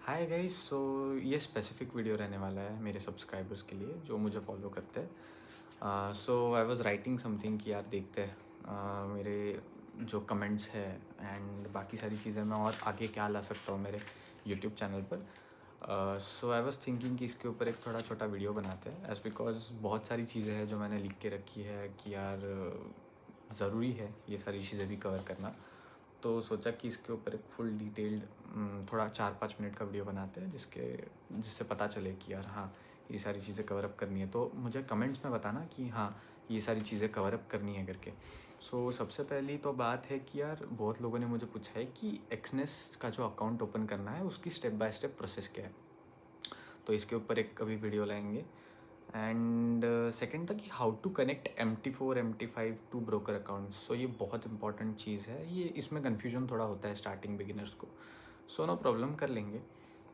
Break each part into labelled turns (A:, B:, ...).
A: Hi guys. सो ये specific video रहने वाला है मेरे सब्सक्राइबर्स के लिए जो मुझे फॉलो करते हैं। सो आई वाज राइटिंग समथिंग कि यार देखते हैं मेरे जो कमेंट्स है एंड बाकी सारी चीज़ें मैं और आगे क्या ला सकता हूँ मेरे यूट्यूब चैनल पर। सो आई वाज थिंकिंग कि इसके ऊपर एक थोड़ा छोटा वीडियो बनाते हैं एज बिकॉज बहुत सारी चीज़ें हैं जो मैंने लिख के रखी है कि यार ज़रूरी है ये सारी चीज़ें भी कवर करना। तो सोचा कि इसके ऊपर एक फुल डिटेल्ड थोड़ा 4-5 मिनट का वीडियो बनाते हैं जिससे पता चले कि यार हाँ ये सारी चीज़ें कवर अप करनी है। तो मुझे कमेंट्स में बताना कि हाँ ये सारी चीज़ें कवर अप करनी है करके। सो सबसे पहली तो बात है कि यार बहुत लोगों ने मुझे पूछा है कि एक्सनेस का जो अकाउंट ओपन करना है उसकी स्टेप बाय स्टेप प्रोसेस क्या है। तो इसके ऊपर एक अभी वीडियो लाएंगे। एंड सेकेंड था कि how to connect MT4 MT5 to broker account. So ये बहुत इंपॉर्टेंट चीज़ है, ये इसमें कन्फ्यूजन थोड़ा होता है स्टार्टिंग बिगिनर्स को। सो नो प्रॉब्लम, कर लेंगे।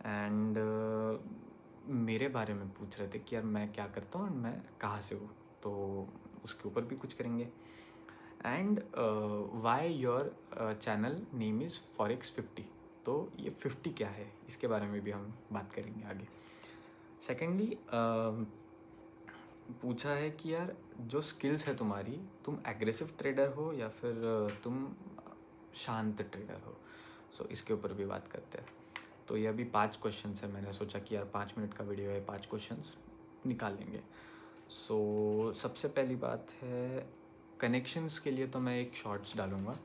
A: एंड मेरे बारे में पूछ रहे थे कि यार मैं क्या करता हूँ और मैं कहाँ से हूँ, तो उसके ऊपर भी कुछ करेंगे। And why your channel name is Forex50। तो ये 50 क्या है इसके बारे में भी हम बात करेंगे आगे। सेकेंडली पूछा है कि यार जो स्किल्स है तुम्हारी, तुम एग्रेसिव ट्रेडर हो या फिर तुम शांत ट्रेडर हो। सो इसके ऊपर भी बात करते हैं। तो ये अभी 5 क्वेश्चंस है, मैंने सोचा कि यार 5 मिनट का वीडियो है, 5 क्वेश्चंस निकाल लेंगे। सो सबसे पहली बात है कनेक्शंस के लिए। तो मैं एक शॉर्ट्स डालूँगा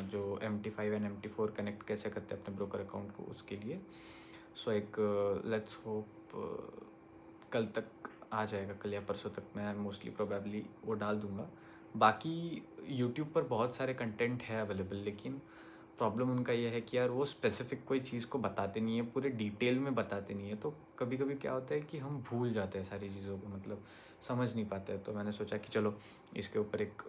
A: जो MT5 एंड MT4 कनेक्ट कैसे करते हैं अपने ब्रोकर अकाउंट को, उसके लिए। सो एक लेट्स होप कल तक आ जाएगा, कल या परसों तक मैं मोस्टली प्रोबेबली वो डाल दूँगा। बाकी यूट्यूब पर बहुत सारे कंटेंट है अवेलेबल, लेकिन प्रॉब्लम उनका ये है कि यार वो स्पेसिफिक कोई चीज़ को बताते नहीं है, पूरे डिटेल में बताते नहीं है। तो कभी कभी क्या होता है कि हम भूल जाते हैं सारी चीज़ों को, मतलब समझ नहीं पाते हैं। तो मैंने सोचा कि चलो इसके ऊपर एक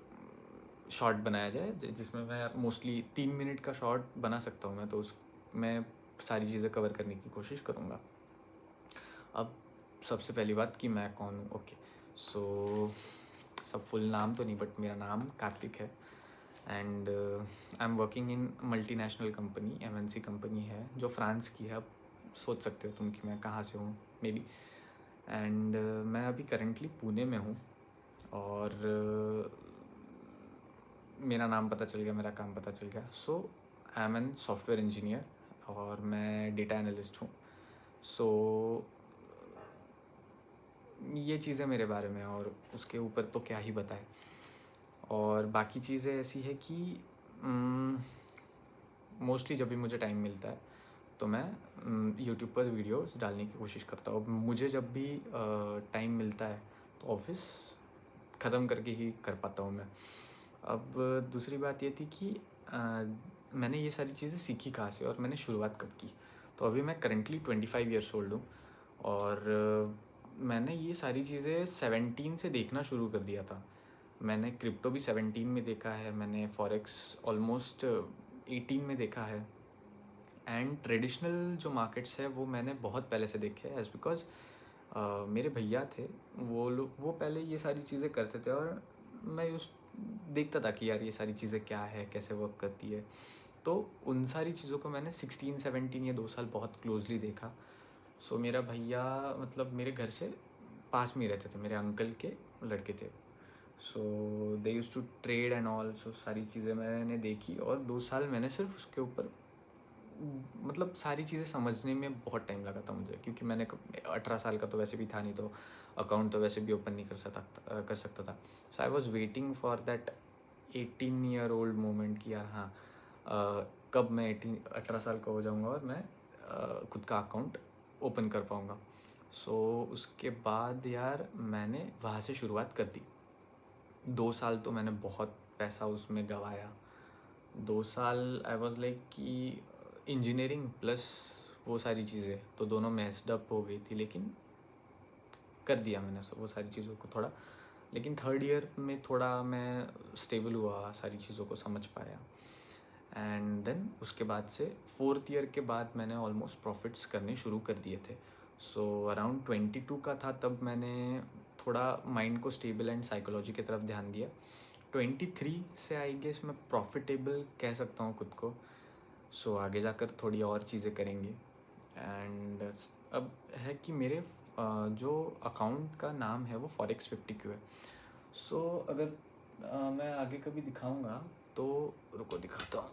A: शॉर्ट बनाया जाए जिसमें मैं मोस्टली 3 मिनट का शॉर्ट बना सकता हूँ मैं, तो उसमें सारी चीज़ें कवर करने की कोशिश करूँगा। अब सबसे पहली बात कि मैं कौन हूँ। ओके, सो सब फुल नाम तो नहीं, बट मेरा नाम कार्तिक है। And I am working in multinational company, MNC company है जो फ्रांस की है। अब सोच सकते हो तुम कि मैं कहाँ से हूँ मे बी। एंड मैं अभी करेंटली पुणे में हूँ। और मेरा नाम पता चल गया, मेरा काम पता चल गया। So I am an software engineer और मैं डेटा एनालिस्ट हूँ। सो ये चीज़ें मेरे बारे में, और उसके ऊपर तो क्या ही बताएं। और बाकी चीज़ें ऐसी है कि मोस्टली जब भी मुझे टाइम मिलता है तो मैं यूट्यूब पर वीडियोस डालने की कोशिश करता हूँ। मुझे जब भी टाइम मिलता है तो ऑफिस ख़त्म करके ही कर पाता हूँ मैं। अब दूसरी बात ये थी कि मैंने ये सारी चीज़ें सीखी कहाँ से और मैंने शुरुआत कब की। तो अभी मैं करेंटली 25 ईयर्स ओल्ड हूँ। और मैंने ये सारी चीज़ें 17 से देखना शुरू कर दिया था। मैंने क्रिप्टो भी 17 में देखा है, मैंने फॉरेक्स ऑलमोस्ट 18 में देखा है। एंड ट्रेडिशनल जो मार्केट्स है वो मैंने बहुत पहले से देखे हैं, एज बिकॉज मेरे भैया थे, वो पहले ये सारी चीज़ें करते थे और मैं उस देखता था कि यार ये सारी चीज़ें क्या है, कैसे वर्क करती है। तो उन सारी चीज़ों को मैंने 16-17 ये 2 साल बहुत क्लोजली देखा। सो मेरा भैया मतलब मेरे घर से पास में ही रहते थे, मेरे अंकल के लड़के थे। So they use to trade and all. So सारी चीज़ें मैंने देखी और 2 साल मैंने सिर्फ उसके ऊपर, मतलब सारी चीज़ें समझने में बहुत टाइम लगा था मुझे, क्योंकि मैंने 18 साल का तो वैसे भी था नहीं, तो अकाउंट तो वैसे भी ओपन नहीं कर सकता था। So I was waiting for that 18-year-old moment कि यार हाँ कब मैं 18 साल का हो जाऊँगा और मैं खुद का अकाउंट ओपन कर पाऊँगा। सो उसके बाद यार मैंने वहाँ से शुरुआत कर दी। 2 साल तो मैंने बहुत पैसा उसमें गंवाया। 2 साल आई वॉज लाइक कि इंजीनियरिंग प्लस वो सारी चीज़ें तो दोनों मेस्ड अप हो गई थी, लेकिन कर दिया मैंने वो सारी चीज़ों को थोड़ा। लेकिन 3rd ईयर में थोड़ा मैं स्टेबल हुआ, सारी चीज़ों को समझ पाया। एंड देन उसके बाद से 4th ईयर के बाद मैंने ऑलमोस्ट प्रॉफिट्स करने शुरू कर दिए थे। सो अराउंड 22 का था तब मैंने थोड़ा माइंड को स्टेबल एंड साइकोलॉजी की तरफ ध्यान दिया। 23 से आई गेस मैं प्रॉफिटेबल कह सकता हूँ खुद को। सो आगे जाकर थोड़ी और चीज़ें करेंगे। अब है कि मेरे जो अकाउंट का नाम है वो फॉरेक्स 50Q है। सो अगर मैं आगे कभी दिखाऊंगा तो रुको दिखाता हूँ।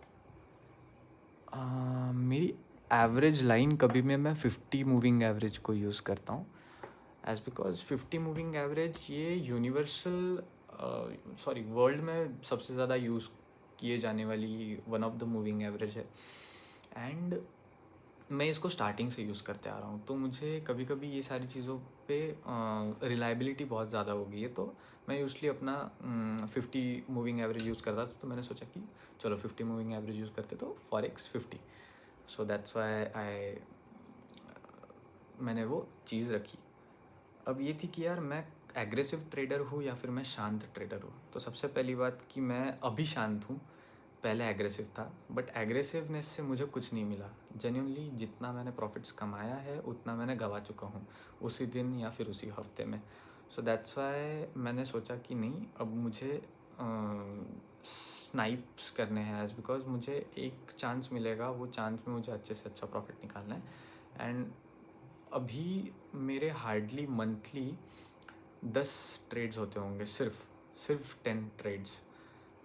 A: मेरी एवरेज लाइन कभी में मैं 50 मूविंग एवरेज को यूज़ करता हूँ, एज बिकॉज 50 मूविंग एवरेज ये यूनिवर्सल सॉरी वर्ल्ड में सबसे ज़्यादा यूज़ किए जाने वाली one of the moving average है। एंड मैं इसको स्टार्टिंग से यूज़ करते आ रहा हूँ, तो मुझे कभी कभी ये सारी चीज़ों पे रिलायबिलिटी बहुत ज़्यादा हो गई है, तो मैं यूजली अपना 50 मूविंग एवरेज यूज़ करता था। तो मैंने सोचा कि चलो 50 मूविंग एवरेज यूज़ करते तो फॉरेक्स 50। सो दैट्स वाई मैंने वो चीज़ रखी। अब ये थी कि यार मैं एग्रेसिव ट्रेडर हूँ या फिर मैं शांत ट्रेडर हूँ। तो सबसे पहली बात कि मैं अभी शांत हूँ, पहले एग्रेसिव था, बट एग्रेसिवनेस से मुझे कुछ नहीं मिला। जेन्युइनली जितना मैंने प्रॉफिट्स कमाया है उतना मैंने गवा चुका हूँ उसी दिन या फिर उसी हफ्ते में। सो दैट्स वाई मैंने सोचा कि नहीं, अब मुझे स्नाइप्स करने हैं, एज बिकॉज मुझे एक चांस मिलेगा, वो चांस में मुझे अच्छे से अच्छा प्रॉफिट निकालना है। एंड अभी मेरे हार्डली मंथली 10 ट्रेड्स होते होंगे, सिर्फ 10 ट्रेड्स,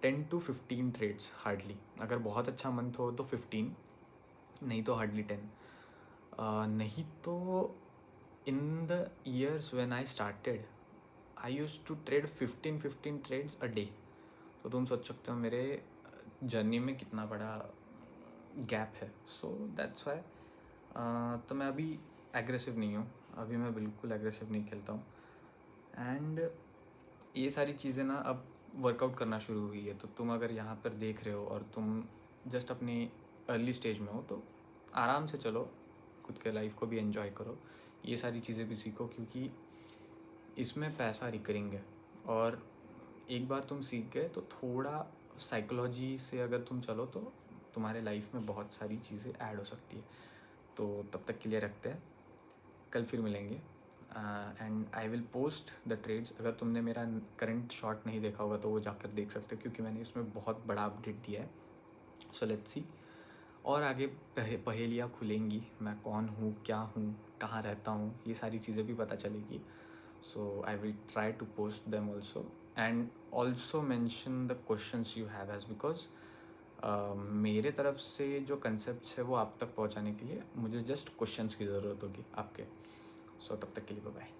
A: 10 to 15 ट्रेड्स हार्डली। अगर बहुत अच्छा मंथ हो तो 15, नहीं तो हार्डली 10। नहीं तो in the years when I started I used to trade 15 trades a day. तो तुम सोच सकते हो मेरे जर्नी में कितना बड़ा गैप है। सो दैट्स वाई तो मैं अभी एग्रेसिव नहीं हूँ, अभी मैं बिल्कुल एग्रेसिव नहीं खेलता हूँ। एंड ये सारी चीज़ें ना अब वर्कआउट करना शुरू हुई है। तो तुम अगर यहाँ पर देख रहे हो और तुम जस्ट अपनी अर्ली स्टेज में हो तो आराम से चलो, खुद के लाइफ को भी एंजॉय करो, ये सारी चीज़ें भी सीखो, क्योंकि इसमें पैसा रिकरिंग है। और एक बार तुम सीख गए तो थोड़ा साइकोलॉजी से अगर तुम चलो तो तुम्हारे लाइफ में बहुत सारी चीज़ें ऐड हो सकती है। तो तब तक के लिए रखते हैं, कल फिर मिलेंगे। And I will post the trades. अगर तुमने मेरा करंट शॉट नहीं देखा होगा तो वो जाकर देख सकते हो, क्योंकि मैंने इसमें बहुत बड़ा अपडेट दिया है। सो लेट्स सी, और आगे पहेलियाँ खुलेंगी, मैं कौन हूँ, क्या हूँ, कहाँ रहता हूँ, ये सारी चीज़ें भी पता चलेगी। So I will try to post them also, and also mention the questions you have, as because मेरे तरफ से जो कंसेप्ट है वो आप तक पहुँचाने के लिए मुझे जस्ट क्वेश्चंस की ज़रूरत होगी आपके। सो तब तक के लिए बाय बाय।